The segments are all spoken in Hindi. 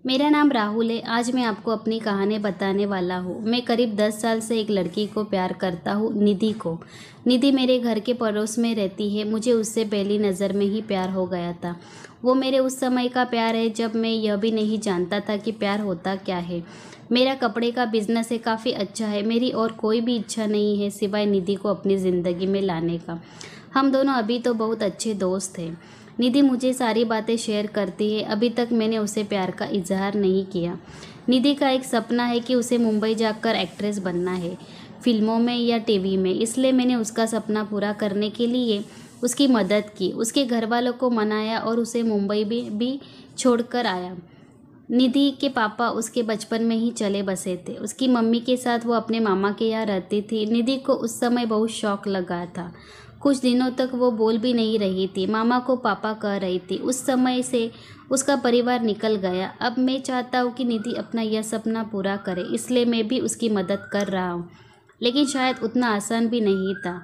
मेरा नाम राहुल है। आज मैं आपको अपनी कहानी बताने वाला हूँ। मैं करीब 10 साल से एक लड़की को प्यार करता हूँ, निधि को। निधि मेरे घर के पड़ोस में रहती है। मुझे उससे पहली नज़र में ही प्यार हो गया था। वो मेरे उस समय का प्यार है जब मैं यह भी नहीं जानता था कि प्यार होता क्या है। मेरा कपड़े का बिजनेस है, काफ़ी अच्छा है। मेरी और कोई भी इच्छा नहीं है सिवाय निधि को अपनी ज़िंदगी में लाने का। हम दोनों अभी तो बहुत अच्छे दोस्त हैं। निधि मुझे सारी बातें शेयर करती है। अभी तक मैंने उसे प्यार का इजहार नहीं किया। निधि का एक सपना है कि उसे मुंबई जाकर एक्ट्रेस बनना है, फिल्मों में या टीवी में। इसलिए मैंने उसका सपना पूरा करने के लिए उसकी मदद की, उसके घर वालों को मनाया और उसे मुंबई भी छोड़कर आया। निधि के पापा उसके बचपन में ही चले बसे थे। उसकी मम्मी के साथ वो अपने मामा के यहाँ रहती थी। निधि को उस समय बहुत शौक लगा था। कुछ दिनों तक वो बोल भी नहीं रही थी, मामा को पापा कह रही थी। उस समय से उसका परिवार निकल गया। अब मैं चाहता हूँ कि निधि अपना यह सपना पूरा करे, इसलिए मैं भी उसकी मदद कर रहा हूँ। लेकिन शायद उतना आसान भी नहीं था।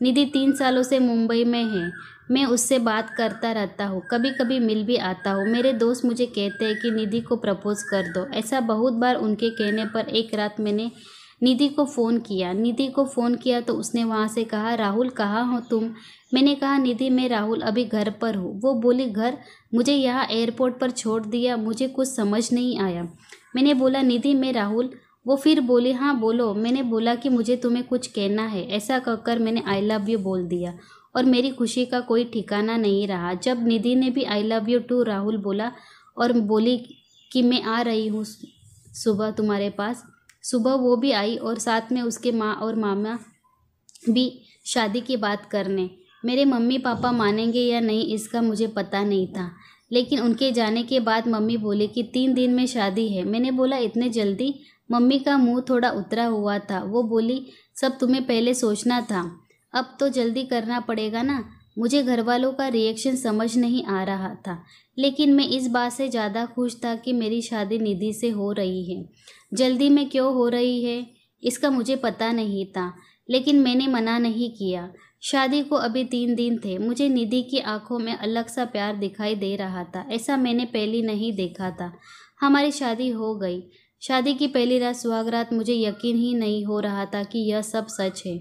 निधि 3 सालों से मुंबई में है। मैं उससे बात करता रहता हूँ, कभी कभी मिल भी आता हूँ। मेरे दोस्त मुझे कहते हैं कि निधि को प्रपोज कर दो। ऐसा बहुत बार उनके कहने पर एक रात मैंने निधि को फ़ोन किया तो उसने वहाँ से कहा, राहुल कहाँ हो तुम? मैंने कहा, निधि मैं राहुल अभी घर पर हूँ। वो बोली, घर? मुझे यहाँ एयरपोर्ट पर छोड़ दिया। मुझे कुछ समझ नहीं आया। मैंने बोला, निधि मैं राहुल। वो फिर बोली, हाँ बोलो। मैंने बोला कि मुझे तुम्हें कुछ कहना है। ऐसा कहकर मैंने आई लव यू बोल दिया और मेरी खुशी का कोई ठिकाना नहीं रहा जब निधि ने भी I love you too Rahul बोला और बोली कि मैं आ रही हूँ सुबह तुम्हारे पास। सुबह वो भी आई और साथ में उसके माँ और मामा भी शादी की बात करने। मेरे मम्मी पापा मानेंगे या नहीं इसका मुझे पता नहीं था, लेकिन उनके जाने के बाद मम्मी बोली कि 3 दिन में शादी है। मैंने बोला, इतने जल्दी? मम्मी का मुंह थोड़ा उतरा हुआ था। वो बोली, सब तुम्हें पहले सोचना था, अब तो जल्दी करना पड़ेगा ना। मुझे घर वालों का रिएक्शन समझ नहीं आ रहा था, लेकिन मैं इस बात से ज़्यादा खुश था कि मेरी शादी निधि से हो रही है। जल्दी में क्यों हो रही है इसका मुझे पता नहीं था, लेकिन मैंने मना नहीं किया। शादी को अभी 3 दिन थे। मुझे निधि की आंखों में अलग सा प्यार दिखाई दे रहा था, ऐसा मैंने पहले नहीं देखा था। हमारी शादी हो गई। शादी की पहली रात सुहागरात मुझे यकीन ही नहीं हो रहा था कि यह सब सच है।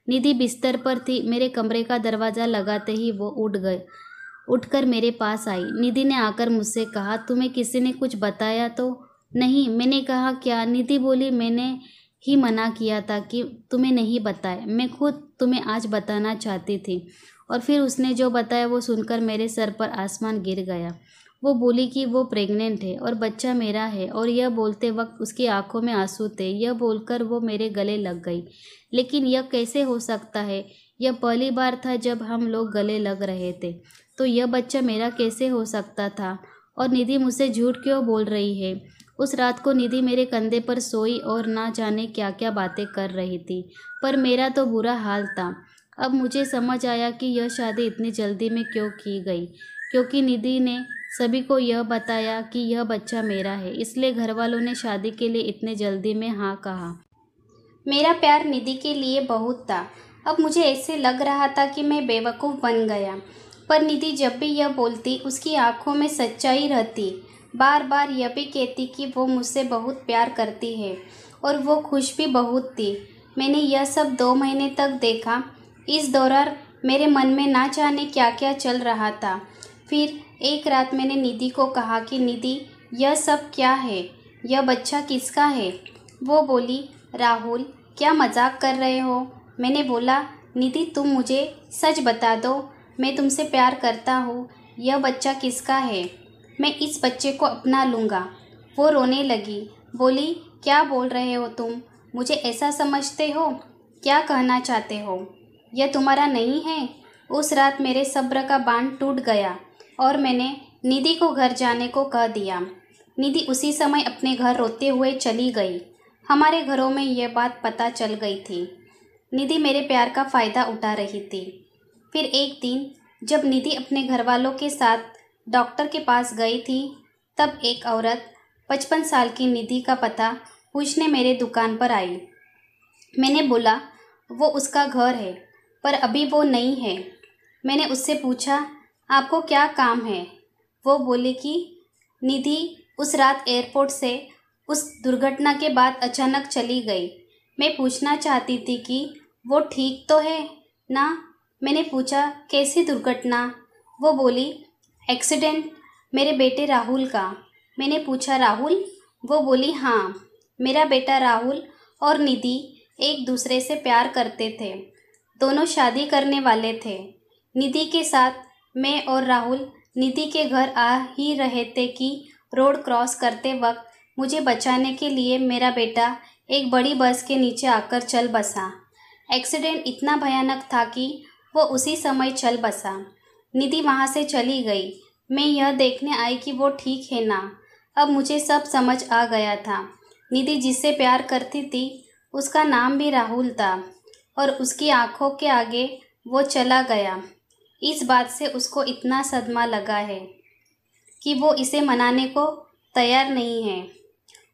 निधि बिस्तर पर थी। मेरे कमरे का दरवाज़ा लगाते ही वो उठकर मेरे पास आई। निधि ने आकर मुझसे कहा, तुम्हें किसी ने कुछ बताया तो नहीं? मैंने कहा, क्या? निधि बोली, मैंने ही मना किया था कि तुम्हें नहीं बताए। मैं खुद तुम्हें आज बताना चाहती थी। और फिर उसने जो बताया वो सुनकर मेरे सर पर आसमान गिर गया। वो बोली कि वो प्रेग्नेंट है और बच्चा मेरा है, और यह बोलते वक्त उसकी आंखों में आंसू थे। यह बोलकर वो मेरे गले लग गई। लेकिन यह कैसे हो सकता है? यह पहली बार था जब हम लोग गले लग रहे थे, तो यह बच्चा मेरा कैसे हो सकता था? और निधि मुझसे झूठ क्यों बोल रही है? उस रात को निधि मेरे कंधे पर सोई और ना जाने क्या क्या बातें कर रही थी, पर मेरा तो बुरा हाल था। अब मुझे समझ आया कि यह शादी इतनी जल्दी में क्यों की गई, क्योंकि निधि ने सभी को यह बताया कि यह बच्चा मेरा है, इसलिए घर वालों ने शादी के लिए इतने जल्दी में हाँ कहा। मेरा प्यार निधि के लिए बहुत था। अब मुझे ऐसे लग रहा था कि मैं बेवकूफ़ बन गया, पर निधि जब भी यह बोलती उसकी आंखों में सच्चाई रहती। बार बार यह भी कहती कि वो मुझसे बहुत प्यार करती है और वो खुश भी बहुत थी। मैंने यह सब 2 महीने तक देखा। इस दौरान मेरे मन में ना जाने क्या क्या चल रहा था। फिर एक रात मैंने निधि को कहा कि निधि, यह सब क्या है? यह बच्चा किसका है? वो बोली, राहुल क्या मजाक कर रहे हो? मैंने बोला, निधि तुम मुझे सच बता दो, मैं तुमसे प्यार करता हूँ। यह बच्चा किसका है? मैं इस बच्चे को अपना लूँगा। वो रोने लगी, बोली, क्या बोल रहे हो तुम? मुझे ऐसा समझते हो? क्या कहना चाहते हो? यह तुम्हारा नहीं है? उस रात मेरे सब्र का बांध टूट गया और मैंने निधि को घर जाने को कह दिया। निधि उसी समय अपने घर रोते हुए चली गई। हमारे घरों में यह बात पता चल गई थी। निधि मेरे प्यार का फ़ायदा उठा रही थी। फिर एक दिन जब निधि अपने घर वालों के साथ डॉक्टर के पास गई थी, तब एक औरत 55 साल की निधि का पता पूछने मेरे दुकान पर आई। मैंने बोला वो उसका घर है, पर अभी वो नहीं है। मैंने उससे पूछा, आपको क्या काम है? वो बोली कि निधि उस रात एयरपोर्ट से उस दुर्घटना के बाद अचानक चली गई। मैं पूछना चाहती थी कि वो ठीक तो है ना। मैंने पूछा, कैसी दुर्घटना? वो बोली, एक्सीडेंट मेरे बेटे राहुल का। मैंने पूछा, राहुल? वो बोली, हाँ, मेरा बेटा राहुल और निधि एक दूसरे से प्यार करते थे। दोनों शादी करने वाले थे। निधि के साथ मैं और राहुल निधि के घर आ ही रहे थे कि रोड क्रॉस करते वक्त मुझे बचाने के लिए मेरा बेटा एक बड़ी बस के नीचे आकर चल बसा। एक्सीडेंट इतना भयानक था कि वो उसी समय चल बसा। निधि वहाँ से चली गई। मैं यह देखने आई कि वो ठीक है ना। अब मुझे सब समझ आ गया था। निधि जिससे प्यार करती थी उसका नाम भी राहुल था और उसकी आंखों के आगे वो चला गया। इस बात से उसको इतना सदमा लगा है कि वो इसे मनाने को तैयार नहीं है।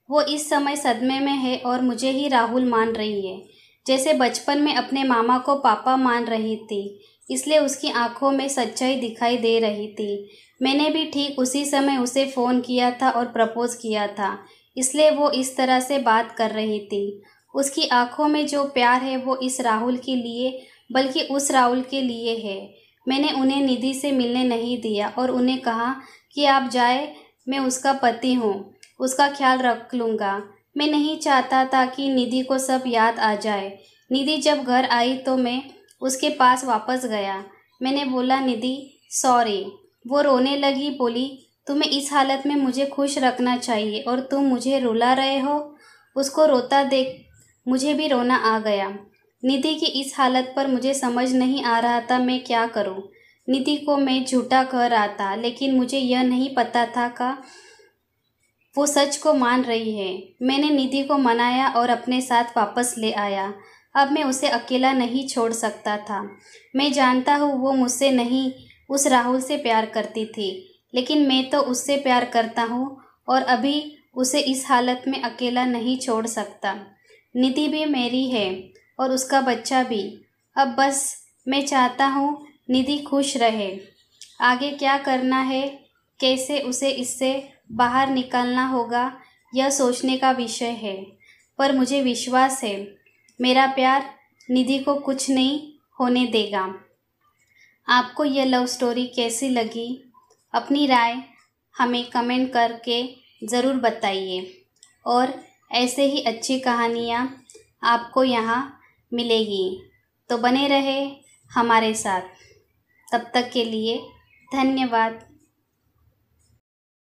वो इस समय सदमे में है और मुझे ही राहुल मान रही है, जैसे बचपन में अपने मामा को पापा मान रही थी। इसलिए उसकी आंखों में सच्चाई दिखाई दे रही थी। मैंने भी ठीक उसी समय उसे फ़ोन किया था और प्रपोज़ किया था, इसलिए वो इस तरह से बात कर रही थी। उसकी आंखों में जो प्यार है वो इस राहुल के लिए बल्कि उस राहुल के लिए है। मैंने उन्हें निधि से मिलने नहीं दिया और उन्हें कहा कि आप जाए, मैं उसका पति हूँ, उसका ख्याल रख लूँगा। मैं नहीं चाहता था कि निधि को सब याद आ जाए। निधि जब घर आई तो मैं उसके पास वापस गया। मैंने बोला, निधि सॉरी। वो रोने लगी, बोली, तुम्हें इस हालत में मुझे खुश रखना चाहिए और तुम मुझे रुला रहे हो। उसको रोता देख मुझे भी रोना आ गया। निधि की इस हालत पर मुझे समझ नहीं आ रहा था मैं क्या करूं। निधि को मैं झूठा कह रहा था, लेकिन मुझे यह नहीं पता था कि वो सच को मान रही है। मैंने निधि को मनाया और अपने साथ वापस ले आया। अब मैं उसे अकेला नहीं छोड़ सकता था। मैं जानता हूँ वो मुझसे नहीं, उस राहुल से प्यार करती थी, लेकिन मैं तो उससे प्यार करता हूँ और अभी उसे इस हालत में अकेला नहीं छोड़ सकता। निधि भी मेरी है और उसका बच्चा भी। अब बस मैं चाहता हूँ निधि खुश रहे। आगे क्या करना है, कैसे उसे इससे बाहर निकालना होगा, यह सोचने का विषय है। पर मुझे विश्वास है मेरा प्यार निधि को कुछ नहीं होने देगा। आपको यह लव स्टोरी कैसी लगी? अपनी राय हमें कमेंट करके ज़रूर बताइए और ऐसे ही अच्छी कहानियाँ आपको यहाँ मिलेगी, तो बने रहे हमारे साथ। तब तक के लिए धन्यवाद।